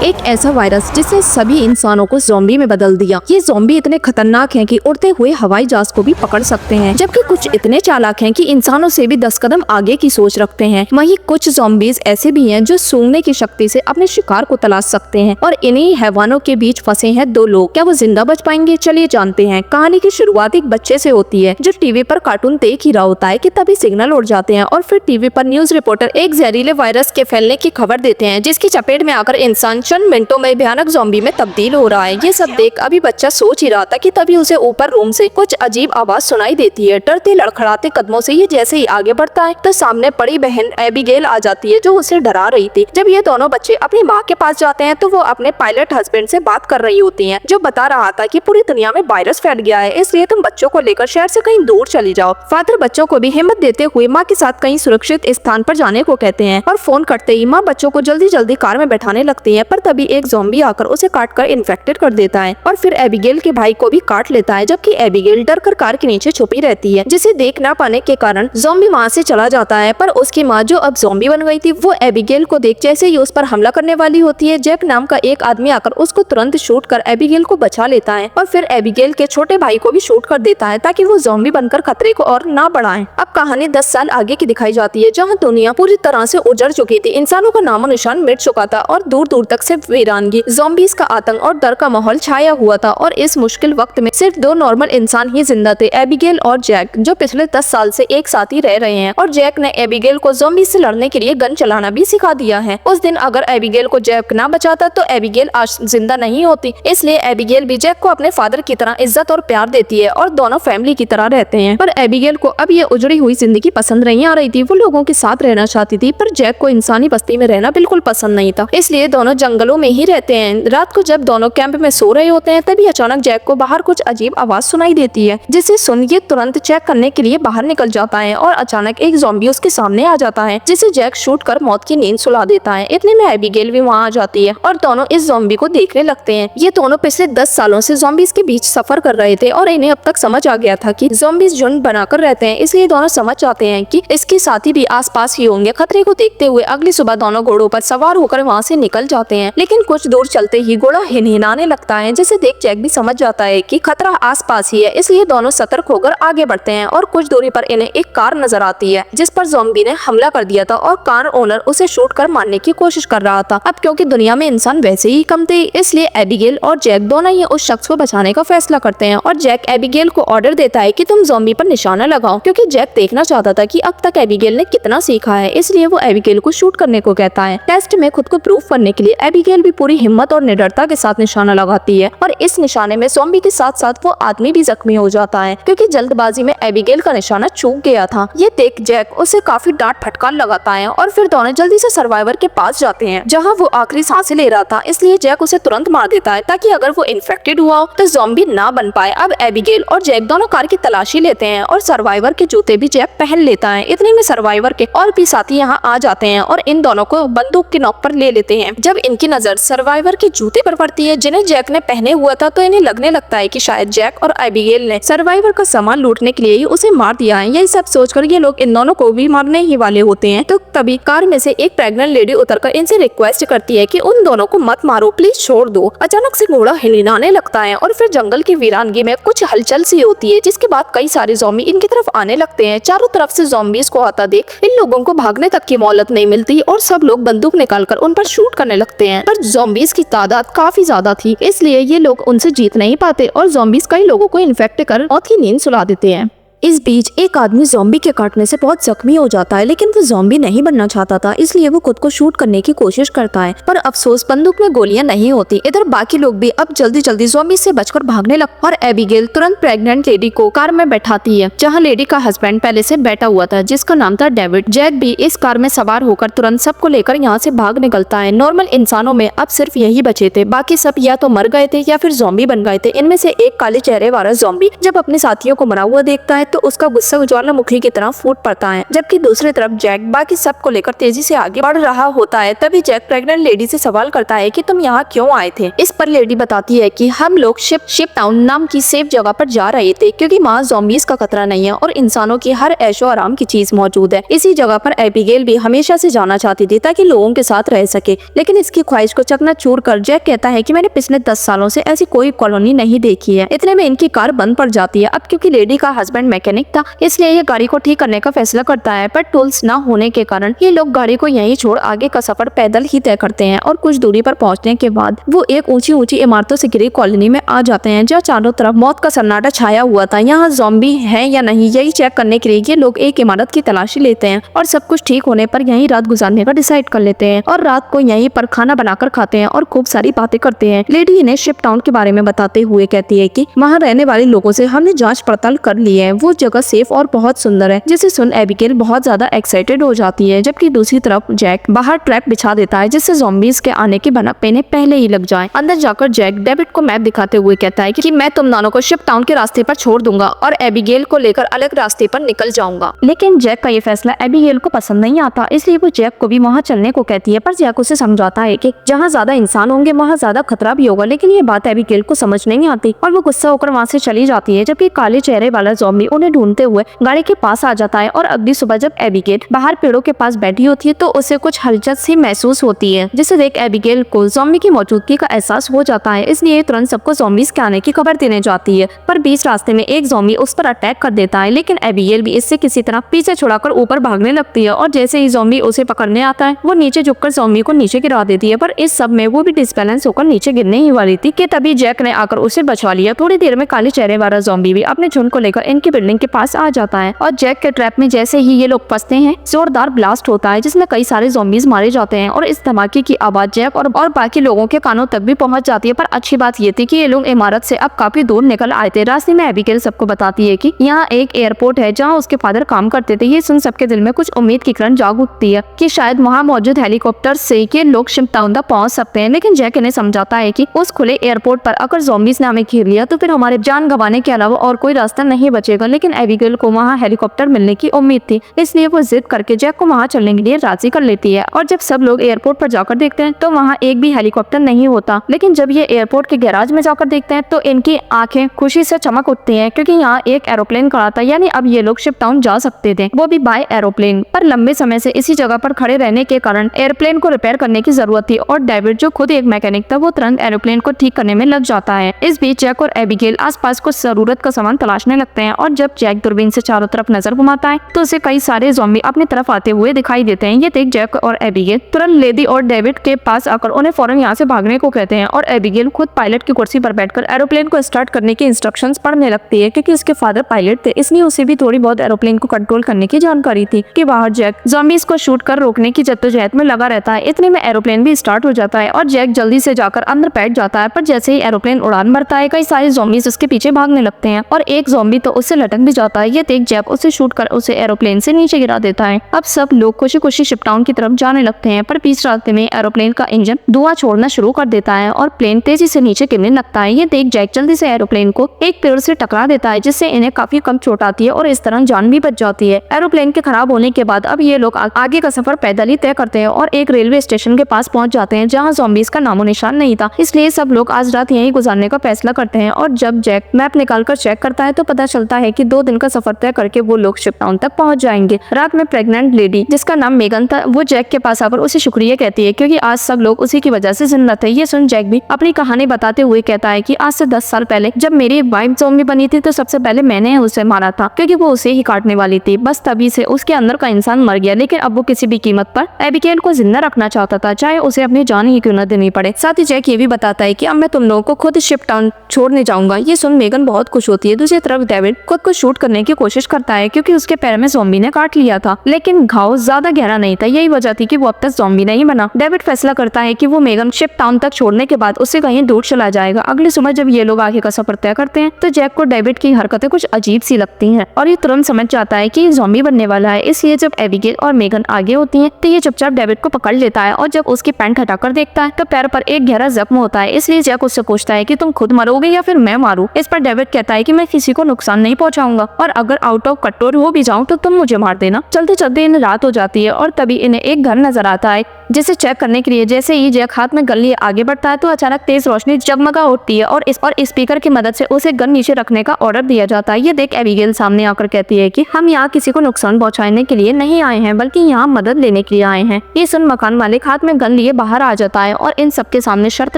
एक ऐसा वायरस जिसने सभी इंसानों को ज़ॉम्बी में बदल दिया। ये ज़ॉम्बी इतने खतरनाक हैं कि उड़ते हुए हवाई जहाज को भी पकड़ सकते हैं, जबकि कुछ इतने चालाक हैं कि इंसानों से भी 10 कदम आगे की सोच रखते हैं। वहीं कुछ ज़ॉम्बीज ऐसे भी हैं जो सूंघने की शक्ति से अपने शिकार को तलाश सकते हैं। और इन्हीं हैवानों के बीच फंसे हैं 2 लोग। क्या वो जिंदा बच पाएंगे? चलिए जानते हैं। कहानी की शुरुआत एक बच्चे से होती है जो टीवी पर कार्टून देख ही रहा होता है कि तभी सिग्नल उड़ जाते हैं और फिर टीवी पर न्यूज रिपोर्टर एक जहरीले वायरस के फैलने की खबर देते हैं, जिसकी चपेट में आकर इंसान चंद मिनटों में भयानक ज़ॉम्बी में तब्दील हो रहा है। ये सब देख अभी बच्चा सोच ही रहा था कि तभी उसे ऊपर रूम से कुछ अजीब आवाज सुनाई देती है। डरते लड़खड़ाते कदमों से ये जैसे ही आगे बढ़ता है तो सामने बड़ी बहन एबिगेल आ जाती है जो उसे डरा रही थी। जब ये दोनों बच्चे अपनी माँ के पास जाते हैं तो वो अपने पायलट हस्बैंड से बात कर रही होती हैं, जो बता रहा था कि पूरी दुनिया में वायरस फैल गया है, इसलिए तुम बच्चों को लेकर शहर से कहीं दूर चली जाओ। फादर बच्चों को भी हिम्मत देते हुए माँ के साथ कहीं सुरक्षित स्थान पर जाने को कहते हैं और फोन करते ही माँ बच्चों को जल्दी जल्दी कार में बैठाने लगती है। पर तभी एक ज़ॉम्बी आकर उसे काटकर इन्फेक्टेड कर देता है और फिर एबिगेल के भाई को भी काट लेता है, जबकि एबिगेल डरकर कार के नीचे छुपी रहती है, जिसे देख ना पाने के कारण ज़ॉम्बी वहाँ से चला जाता है। पर उसकी माँ जो अब ज़ॉम्बी बन गई थी वो एबिगेल को देख जैसे ही उस पर हमला करने वाली होती है, जैक नाम का एक आदमी आकर उसको तुरंत शूट कर एबिगेल को बचा लेता है और फिर एबिगेल के छोटे भाई को भी शूट कर देता है ताकि वो ज़ॉम्बी बनकर खतरे को और ना बढ़ाएं। अब कहानी 10 साल आगे की दिखाई जाती है, जहाँ दुनिया पूरी तरह से उजड़ चुकी थी, इंसानों का नामो निशान मिट चुका था और दूर दूर तक सिर्फ वीरानगी, ज़ॉम्बीज़ का आतंक और डर का माहौल छाया हुआ था। और इस मुश्किल वक्त में सिर्फ 2 नॉर्मल इंसान ही जिंदा थे, एबिगेल और जैक, जो पिछले 10 साल से एक साथ ही रह रहे हैं। और जैक ने एबिगेल को ज़ॉम्बी से लड़ने के लिए गन चलाना भी सिखा दिया है। उस दिन अगर एबिगेल को जैक ना बचाता तो एबिगेल आज जिंदा नहीं होती, इसलिए एबिगेल भी जैक को अपने फादर की तरह इज्जत और प्यार देती है और दोनों फैमिली की तरह रहते हैं। पर एबिगेल को अब ये उजड़ी हुई जिंदगी पसंद नहीं आ रही थी। वो लोगों के साथ रहना चाहती थी, पर जैक को इंसानी बस्ती में रहना बिल्कुल पसंद नहीं था, इसलिए दोनों जंगलों में ही रहते हैं। रात को जब दोनों कैंप में सो रहे होते हैं तभी अचानक जैक को बाहर कुछ अजीब आवाज सुनाई देती है, जिसे सुन ये तुरंत चेक करने के लिए बाहर निकल जाता है और अचानक एक ज़ॉम्बी उसके सामने आ जाता है, जिसे जैक शूट कर मौत की नींद सुला देता है। इतने में एबिगेल भी वहाँ आ जाती है और दोनों इस ज़ॉम्बी को देखने लगते हैं। ये दोनों पिछले 10 सालों से ज़ॉम्बीज़ के बीच सफर कर रहे थे और इन्हें अब तक समझ आ गया था कि ज़ॉम्बीज़ झुंड बनाकर रहते हैं, इसलिए दोनों समझ जाते हैं कि इसके साथी भी आसपास ही होंगे। खतरे को देखते हुए अगली सुबह दोनों घोड़ों पर सवार होकर वहाँ से निकल जाते हैं, लेकिन कुछ दूर चलते ही घोड़ा हिनहिनाने लगता है, जिसे देख जैक भी समझ जाता है कि खतरा आसपास ही है, इसलिए दोनों सतर्क होकर आगे बढ़ते हैं। और कुछ दूरी पर इन्हें एक कार नजर आती है जिस पर ज़ॉम्बी ने हमला कर दिया था और कार ओनर उसे शूट कर मारने की कोशिश कर रहा था। अब क्योंकि दुनिया में इंसान वैसे ही कम थे, इसलिए एबिगेल और जैक दोनों ही उस शख्स को बचाने का फैसला करते हैं और जैक एबिगेल को ऑर्डर देता है कि तुम ज़ॉम्बी पर निशाना लगाओ, क्योंकि जैक देखना चाहता था कि अब तक एबिगेल ने कितना सीखा है, इसलिए वो एबिगेल को शूट करने को कहता है। टेस्ट में खुद को प्रूफ करने के लिए एबिगेल भी पूरी हिम्मत और निडरता के साथ निशाना लगाती है और इस निशाने में ज़ॉम्बी के साथ साथ वो आदमी भी जख्मी हो जाता है, क्योंकि जल्दबाजी में एबिगेल का निशाना चूक गया था। ये देख जैक उसे काफी डांट फटकार लगाता है और फिर दोनों जल्दी से सर्वाइवर के पास जाते हैं जहां वो आखिरी सांसें ले रहा था, इसलिए जैक उसे तुरंत मार देता है ताकि अगर वो इन्फेक्टेड हुआ हो तो ज़ॉम्बी ना बन पाए। अब एबिगेल और जैक दोनों कार की तलाशी लेते हैं और सर्वाइवर के जूते भी जैक पहन लेता है। इतने में सर्वाइवर के और भी साथी यहाँ आ जाते हैं और इन दोनों को बंदूक की नोक पर ले लेते हैं। जब इनकी नजर सर्वाइवर के जूते पर पड़ती है जिन्हें जैक ने पहने हुआ था, तो इन्हें लगने लगता है कि शायद जैक और एबिगेल ने सर्वाइवर का सामान लूटने के लिए ही उसे मार दिया है। यही सब सोचकर ये लोग इन दोनों को भी मारने ही वाले होते हैं। तो तभी कार में से एक प्रेग्नेंट लेडी उतरकर इनसे रिक्वेस्ट करती है कि उन दोनों को मत मारो, प्लीज छोड़ दो। अचानक से घोड़ा हिलने लगता है और फिर जंगल की वीरानगी में कुछ हलचल सी होती है, जिसके बाद कई सारे ज़ॉम्बी इनकी तरफ आने लगते हैं। चारों तरफ से ज़ॉम्बीज़ को आता देख इन लोगों को भागने तक की मोहलत नहीं मिलती और सब लोग बंदूक निकालकर उन पर शूट करने लगते हैं। पर ज़ॉम्बीज़ की तादाद काफी ज्यादा थी, इसलिए ये लोग उनसे जीत नहीं पाते और ज़ॉम्बीज़ कई लोगों को इन्फेक्ट कर मौत की नींद सुला देते हैं। इस बीच एक आदमी ज़ॉम्बी के काटने से बहुत जख्मी हो जाता है, लेकिन वो ज़ॉम्बी नहीं बनना चाहता था, इसलिए वो खुद को शूट करने की कोशिश करता है, पर अफसोस बंदूक में गोलियां नहीं होती। इधर बाकी लोग भी अब जल्दी जल्दी ज़ॉम्बी से बचकर भागने लगते और एबिगेल तुरंत प्रेग्नेंट लेडी को कार में बैठाती है, जहां लेडी का हस्बैंड पहले से बैठा हुआ था, जिसका नाम था डेविड। जैक भी इस कार में सवार होकर तुरंत सबको लेकर यहाँ से भाग निकलता है। नॉर्मल इंसानों में अब सिर्फ यही बचे थे, बाकी सब या तो मर गए थे या फिर ज़ॉम्बी बन गए थे। इनमें से एक काले चेहरे वाला ज़ॉम्बी जब अपने साथियों को मरा हुआ देखता है तो उसका गुस्सा ज्वालामुखी की तरह फूट पड़ता है, जबकि दूसरी तरफ जैक बाकी सबको लेकर तेजी से आगे बढ़ रहा होता है। तभी जैक प्रेग्नेंट लेडी से सवाल करता है कि तुम यहाँ क्यों आए थे। इस पर लेडी बताती है कि हम लोग शिप टाउन नाम की सेफ जगह पर जा रहे थे, क्योंकि वहाँ ज़ॉम्बीज़ का खतरा नहीं है और इंसानों की हर ऐशो आराम की चीज मौजूद है। इसी जगह पर एबिगेल भी हमेशा से जाना चाहती थी ताकि लोगों के साथ रह सके, लेकिन इसकी ख्वाहिश को चकनाचूर कर जैक कहता है कि मैंने पिछले 10 सालों से ऐसी कोई कॉलोनी नहीं देखी है। इतने में इनकी कार बंद पड़ जाती है। अब क्योंकि लेडी का हस्बैंड मैकेनिक था, इसलिए ये गाड़ी को ठीक करने का फैसला करता है, पर टूल्स न होने के कारण ये लोग गाड़ी को यहीं छोड़ आगे का सफर पैदल ही तय करते हैं और कुछ दूरी पर पहुंचने के बाद वो एक ऊंची ऊंची इमारतों से घिरी कॉलोनी में आ जाते हैं, जहाँ चारों तरफ मौत का सन्नाटा छाया हुआ था। यहाँ ज़ॉम्बी है या नहीं यही चेक करने के लिए ये लोग एक इमारत की तलाशी लेते हैं और सब कुछ ठीक होने पर यहीं रात गुजारने का डिसाइड कर लेते हैं और रात को यहीं पर खाना बनाकर खाते हैं और खूब सारी बातें करते हैं। लेडी इन्हें शिप टाउन के बारे में बताते हुए कहती है कि वहाँ रहने वाले लोगों से हमने जांच पड़ताल कर ली है, वो जगह सेफ और बहुत सुंदर है, जिसे सुन एबिगेल बहुत ज्यादा एक्साइटेड हो जाती है। जबकि दूसरी तरफ जैक बाहर ट्रैप बिछा देता है, जिससे ज़ॉम्बीज के आने की भनक इन्हें पहले ही लग जाए। अंदर जाकर जैक डेविड को मैप दिखाते हुए कहता है कि मैं तुम दोनों को शिप टाउन के रास्ते पर छोड़ दूंगा और एबिगेल को लेकर अलग रास्ते पर निकल जाऊंगा। लेकिन जैक का ये फैसला एबिगेल को पसंद नहीं आता, इसलिए वो जैक को भी वहाँ चलने को कहती है, पर जैक उसे समझाता है कि जहाँ ज्यादा इंसान होंगे वहाँ ज्यादा खतरा भी होगा। लेकिन ये बात एबिगेल को समझ नहीं आती और वो गुस्सा होकर वहाँ से चली जाती है। जबकि काले चेहरे वाला ज़ॉम्बी उन्हें ढूंढते हुए गाड़ी के पास आ जाता है और अगली सुबह जब एबिगेल बाहर पेड़ों के पास बैठी होती है तो उसे कुछ हलचल सी महसूस होती है, जिसे देख एबिगेल को ज़ॉम्बी की मौजूदगी का एहसास हो जाता है। इसलिए तुरंत सबको ज़ॉम्बीज के आने की खबर देने जाती है, पर बीच रास्ते में एक ज़ॉम्बी उस पर अटैक कर देता है। लेकिन एबिगेल भी इससे किसी तरह पीछे छुड़ाकर ऊपर भागने लगती है और जैसे ही ज़ॉम्बी उसे पकड़ने आता है वो नीचे झुककर ज़ॉम्बी को नीचे गिरा देती है। पर इस सब में वो भी डिसबैलेंस होकर नीचे गिरने ही वाली थी कि तभी जैक ने आकर उसे बचा लिया। थोड़ी देर में काले चेहरे वाला ज़ॉम्बी भी अपने झुंड को लेकर इनकी बिल्डिंग के पास आ जाता है और जैक के ट्रैप में जैसे ही ये लोग फंसते हैं जोरदार ब्लास्ट होता है, जिसमें कई सारे ज़ॉम्बीज मारे जाते हैं और इस धमाके की आवाज जैक और बाकी लोगों के कानों तक भी पहुंच जाती है। पर अच्छी बात ये थी कि ये लोग इमारत से अब काफी दूर निकल आए थे। रास्ते में एबिगेल सबको बताती है कि यहाँ एक एयरपोर्ट है जहाँ उसके फादर काम करते थे। ये सुन सबके दिल में कुछ उम्मीद की किरण जाग उठती है कि शायद वहाँ मौजूद हेलीकॉप्टर से ये लोग शिप टाउन तक पहुँच सकते हैं। लेकिन जैक इन्हें समझाता है कि उस खुले एयरपोर्ट पर अगर ज़ॉम्बीज ने हमें घेर लिया तो फिर हमारे जान गंवाने के अलावा और कोई रास्ता नहीं बचेगा। लेकिन एबिगेल को वहाँ हेलीकॉप्टर मिलने की उम्मीद थी, इसलिए वो जिद करके जैक को वहाँ चलने के लिए राजी कर लेती है। और जब सब लोग एयरपोर्ट पर जाकर देखते हैं तो वहाँ एक भी हेलीकॉप्टर नहीं होता। लेकिन जब ये एयरपोर्ट के गैराज में जाकर देखते हैं तो इनकी आंखें खुशी से चमक उठती हैं, क्योंकि यहाँ एक एरोप्लेन खड़ा था, यानी अब ये लोग शिप टाउन जा सकते थे, वो भी बाय एरोप्लेन। पर लंबे समय से इसी जगह पर खड़े रहने के कारण एयरप्लेन को रिपेयर करने की जरूरत थी और डेविड जो खुद एक मैकेनिक था वो तुरंत एरोप्लेन को ठीक करने में लग जाता है। इस बीच जैक और एबिगेल आसपास कुछ जरूरत का सामान तलाशने लगते हैं और जब जैक दूरबीन से चारों तरफ नजर घुमाता है तो उसे कई सारे ज़ॉम्बी अपनी तरफ आते हुए दिखाई देते हैं। ये देख जैक और एबिगेल तुरंत लेडी और डेविड के पास आकर उन्हें फौरन यहाँ से भागने को कहते हैं और एबिगेल खुद पायलट की कुर्सी पर बैठकर एरोप्लेन को स्टार्ट करने की इंस्ट्रक्शंस पढ़ने लगती है, क्योंकि उसके फादर पायलट थे, इसलिए उसे भी थोड़ी बहुत एरोप्लेन को कंट्रोल करने की जानकारी थी। कि बाहर जैक ज़ॉम्बीज को शूट कर रोकने की जद्दोजहद में लगा रहता है। इतने में एरोप्लेन भी स्टार्ट हो जाता है और जैक जल्दी से जाकर अंदर बैठ जाता है, पर जैसे ही एरोप्लेन उड़ान भरता है कई सारे ज़ॉम्बीज उसके पीछे भागने लगते हैं और एक ज़ॉम्बी तो उससे लटक भी जाता है। ये देख जैक उसे शूट कर उसे एरोप्लेन से नीचे गिरा देता है। अब सब लोग खुशी खुशी शिप टाउन की तरफ जाने लगते हैं, पर बीच रास्ते में एरोप्लेन का इंजन धुआं छोड़ना शुरू कर देता है और प्लेन तेजी से नीचे गिरने लगता है। ये देख जैक जल्दी से एरोप्लेन को एक पेड़ से टकरा देता है, जिससे इन्हें काफी कम चोट आती है और इस तरह जान भी बच जाती है। एरोप्लेन के खराब होने के बाद अब ये लोग आगे का सफर पैदल ही तय करते हैं और एक रेलवे स्टेशन के पास पहुंच जाते हैं, जहां ज़ॉम्बीज का नामो निशान नहीं था। इसलिए सब लोग आज रात यहीं गुजारने का फैसला करते हैं और जब जैक मैप निकालकर चेक करता है तो पता चलता है कि 2 दिन का सफर तय करके वो लोग शिप टाउन तक पहुंच जाएंगे। रात में प्रेग्नेंट लेडी जिसका नाम मेगन था वो जैक के पास आकर उसे शुक्रिया कहती है, क्योंकि आज सब लोग उसी की वजह से जिंदा थे। ये सुन जैक भी अपनी कहानी बताते हुए कहता है कि आज से 10 साल पहले जब मेरी वाइफ ज़ॉम्बी बनी थी तो सबसे पहले मैंने उसे मारा था, क्योंकि वो उसे ही काटने वाली थी। बस तभी से उसके अंदर का इंसान मर गया, लेकिन अब वो किसी भी कीमत पर एबिगेल को जिंदा रखना चाहता था, चाहे उसे अपनी जान ही क्यों न देनी पड़े। साथ ही जैक ये भी बताता है कि अब मैं तुम लोगों को खुद शिप टाउन छोड़ने जाऊंगा। ये सुन मेगन बहुत खुश होती है। दूसरी तरफ डेविड खुद को शूट करने की कोशिश करता है, क्योंकि उसके पैर में ज़ॉम्बी ने काट लिया था, लेकिन घाव ज्यादा गहरा नहीं था। यही वजह थी कि वो अब तक ज़ॉम्बी नहीं बना। डेविड फैसला करता है कि वो मेगन शिप टाउन तक छोड़ने के बाद उससे कहीं दूर चला जाएगा। अगली सुबह जब ये लोग आगे का सफर तय करते हैं तो जैक को डेविड की हरकतें कुछ अजीब सी लगती हैं और ये तुरंत समझ जाता है कि ज़ॉम्बी बनने वाला है। इसलिए जब एबिगेल और मेगन आगे होती हैं तो ये चुपचाप डेविड को पकड़ लेता है और जब उसकी पैंट हटाकर देखता है तो पैर पर एक गहरा जख्म होता है। इसलिए जैक उससे पूछता है कि तुम खुद मरोगे या फिर मैं मारूं। इस पर डेविड कहता है कि मैं किसी को नुकसान नहीं पहुंचा जाऊंगा और अगर आउट ऑफ कंट्रोल हो भी जाऊं तो तुम मुझे मार देना। चलते चलते इन्हें रात हो जाती है और तभी इन्हें एक घर नजर आता है जिसे चेक करने के लिए जैसे ही जैक हाथ में गन लिए आगे बढ़ता है तो अचानक तेज रोशनी जगमगा उठती है और स्पीकर की मदद से उसे गन नीचे रखने का ऑर्डर दिया जाता है। ये देख एबिगेल सामने आकर कहती है कि हम यहाँ किसी को नुकसान पहुंचाने के लिए नहीं आए हैं बल्कि यहाँ मदद लेने के लिए आए हैं। ये सुन मकान मालिक हाथ में गन लिए बाहर आ जाता है और इन सबके सामने शर्त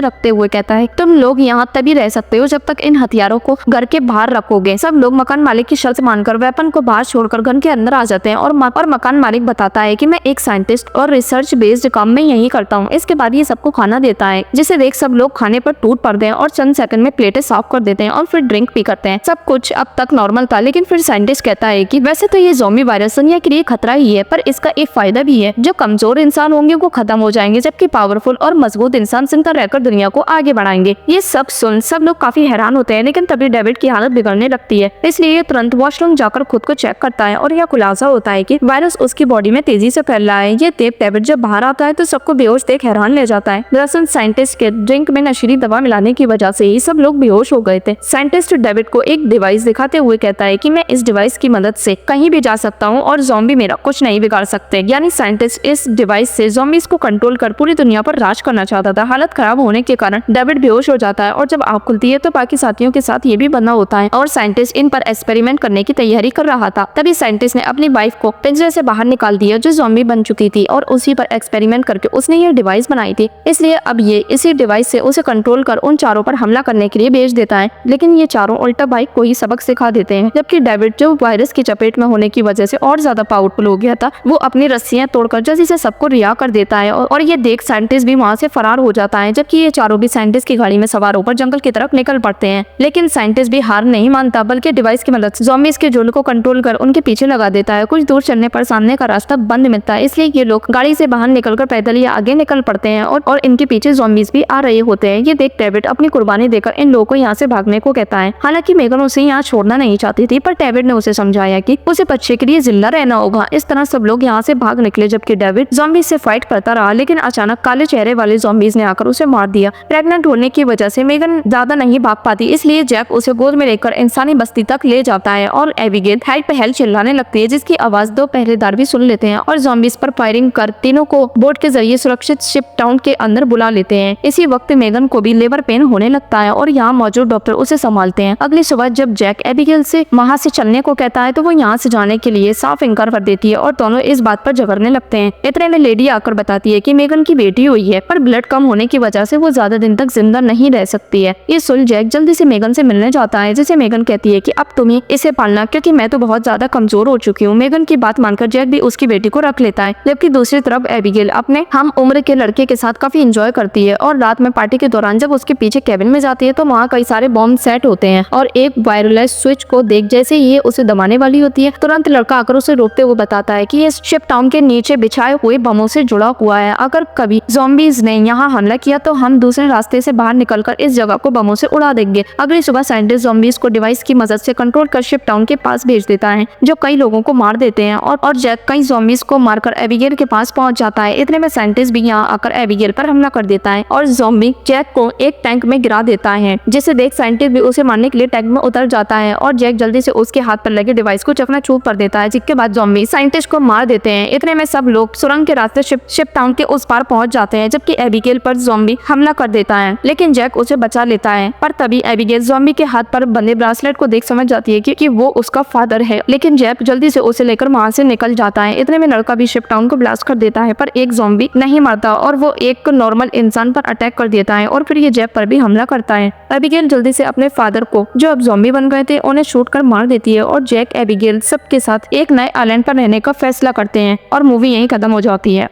रखते हुए कहता है तुम लोग यहाँ तभी रह सकते हो जब तक इन हथियारों को घर के बाहर रखोगे। सब लोग मकान मालिक की शर्त मानकर वेपन को बाहर छोड़कर गन के अंदर आ जाते हैं और मकान मालिक बताता है कि मैं एक साइंटिस्ट और रिसर्च बेस्ड काम में यही करता हूँ। इसके बाद ये सबको खाना देता है जिसे देख सब लोग खाने पर टूट पड़ते हैं और चंद सेकंड में प्लेटें साफ कर देते हैं और फिर ड्रिंक भी करते हैं। सब कुछ अब तक नॉर्मल था लेकिन फिर साइंटिस्ट कहता है कि वैसे तो ये ज़ॉम्बी वायरस दुनिया के लिए खतरा ही है पर इसका एक फायदा भी है, जो कमजोर इंसान होंगे वो खत्म हो जाएंगे जबकि पावरफुल और मजबूत इंसान जिंदा रहकर दुनिया को आगे बढ़ाएंगे। ये सब सुन सब लोग काफी हैरान होते हैं लेकिन तभी डेविड की हालत बिगड़ने लगती है इसलिए ये तुरंत वॉशरूम जाकर खुद को चेक करता है और यह खुलासा होता है कि वायरस उसकी बॉडी में तेजी से फैल रहा है। ये देख डेविड जब बाहर आता है तो सबको बेहोश देख हैरान ले जाता है। दरअसल साइंटिस्ट के ड्रिंक में नशीली दवा मिलाने की वजह से ही सब लोग बेहोश हो गए थे। साइंटिस्ट डेविड को एक डिवाइस दिखाते हुए कहता है कि मैं इस डिवाइस की मदद से कहीं भी जा सकता हूँ और ज़ॉम्बी मेरा कुछ नहीं बिगाड़ सकते। यानी साइंटिस्ट इस डिवाइस से ज़ॉम्बीज को कंट्रोल कर पूरी दुनिया पर राज करना चाहता था। हालत खराब होने के कारण डेविड बेहोश हो जाता है और जब आँख खुलती है तो बाकी साथियों के साथ ये भी बंधा होता है और साइंटिस्ट इन पर एक्सपेरिमेंट करने की तैयारी कर रहा था। तभी साइंटिस्ट ने अपनी वाइफ को पिंजरे से बाहर निकाल दिया जो ज़ॉम्बी बन चुकी थी और उसी पर एक्सपेरिमेंट करके उसने ये डिवाइस बनाई थी। इसलिए अब ये इसी डिवाइस से उसे कंट्रोल कर उन चारों पर हमला करने के लिए भेज देता है। लेकिन ये चारों उल्टा बाइक को ही सबक सिखा देते हैं जबकि डेविड जो वायरस की चपेट में होने की वजह से और ज्यादा पावरफुल हो गया था वो अपनी रस्सियां तोड़कर जल्दी से सबको रिहा कर देता है और ये देख साइंटिस्ट भी वहाँ से फरार हो जाता है जबकि ये चारों भी साइंटिस्ट की गाड़ी में सवार होकर जंगल की तरफ निकल पड़ते हैं। लेकिन साइंटिस्ट भी हार नहीं मानता बल्कि डिवाइस की मदद से ज़ॉम्बीज के झुंड को कंट्रोल कर उनके पीछे लगा देता है। कुछ दूर चलने पर सामने का रास्ता बंद मिलता है इसलिए ये लोग गाड़ी से बाहर निकलकर पैदल या आगे निकल पड़ते हैं और इनके पीछे ज़ॉम्बीज भी आ रहे होते हैं। ये देख डेविड अपनी कुर्बानी देकर इन लोगों को यहाँ से भागने को कहता है। हालांकि मेगन उसे यहाँ छोड़ना नहीं चाहती थी पर डेविड ने उसे समझाया कि उसे बच्चे के लिए जिंदा रहना होगा। इस तरह सब लोग यहाँ से भाग निकले जबकि डेविड ज़ॉम्बीज से फाइट करता रहा लेकिन अचानक काले चेहरे वाले ज़ॉम्बीज ने आकर उसे मार दिया। प्रेग्नेंट होने की वजह से मेगन ज्यादा नहीं भाग पाती इसलिए जैक उसे गोद में लेकर इंसानी बस्ती तक ले जाता है और एबिगेल हेल्प चिल्लाने लगती है जिसकी आवाज दो पहरेदार भी सुन लेते हैं और ज़ॉम्बीज पर फायरिंग कर तीनों को बोट के जरिए सुरक्षित शिप टाउन के अंदर बुला लेते हैं। इसी वक्त मेगन को भी लेबर पेन होने लगता है और यहाँ मौजूद डॉक्टर उसे संभालते हैं। अगली सुबह जब जैक एबिगेल से वहाँ से चलने को कहता है तो वो यहाँ से जाने के लिए साफ इनकार कर देती है और दोनों इस बात पर झगड़ने लगते हैं। इतने में लेडी आकर बताती है कि मेगन की बेटी हुई है पर ब्लड कम होने की वजह से वो ज्यादा दिन तक जिंदा नहीं रह सकती है। ये सुन जैक जल्दी से मेगन से मिलने जाता है जिसे मेगन कहती है कि अब तुम्हें इसे पालना क्योंकि मैं तो बहुत ज्यादा कमजोर हो चुकी हूँ। मेगन की बात मानकर जैक भी उसकी बेटी को रख लेता है जबकि दूसरी तरफ एबिगेल अपने हम उम्र के लड़के के साथ काफी इंजॉय करती है और रात में पार्टी के दौरान जब उसके पीछे कैबिन में जाती है तो वहाँ कई सारे बॉम्ब सेट होते हैं और एक वायरलेस स्विच को देख जैसे ये उसे दबाने वाली होती है तुरंत लड़का आकर उसे रोकते हुए बताता है कि ये शिप टाउन के नीचे बिछाए हुए बमों से जुड़ा हुआ है। अगर कभी ज़ॉम्बीज ने यहाँ हमला किया तो हम दूसरे रास्ते से बाहर निकलकर इस जगह को बमों से उड़ा देंगे। अगली सुबह साइंटिस्ट ज़ॉम्बीज को डिवाइस की मदद से कंट्रोल कर शिप टाउन के पास भेज देता है जो कई लोगों को मार देते हैं और जैक कई ज़ॉम्बीज को मारकर एबिगेल के पास पहुंच जाता है। इतने में साइंटिस्ट भी यहाँ आकर एबिगेल पर हमला कर देता है और ज़ॉम्बी जैक को एक टैंक में गिरा देता है जिसे देख साइंटिस्ट भी उसे मारने के लिए टैंक में उतर जाता है और जैक जल्दी से उसके हाथ पर लगे डिवाइस को चकनाचूर कर देता है जिसके बाद ज़ॉम्बी साइंटिस्ट को मार देते हैं। इतने में सब लोग सुरंग के रास्ते शिप टाउन के उस पार पहुंच जाते हैं जबकि एबिगेल पर ज़ॉम्बी हमला कर देता है लेकिन जैक उसे बचा लेता है। पर तभी एबिगेल ज़ॉम्बी के हाथ पर बंधे ब्रासलेट को देख समझ जाती है कि वो उसका फादर है लेकिन जैक जल्दी से उसे लेकर वहाँ से निकल जाता है। इतने में लड़का भी शिप टाउन को ब्लास्ट कर देता है पर एक ज़ॉम्बी नहीं मरता और वो एक नॉर्मल इंसान पर अटैक कर देता है और फिर ये जैक पर भी हमला करता है। एबिगेल जल्दी से अपने फादर को जो अब ज़ॉम्बी बन गए थे उन्हें शूट कर मार देती है और जैक एबिगेल सबके साथ एक नए आइलैंड पर रहने का फैसला करते हैं और मूवी यहीं खत्म हो जाती है।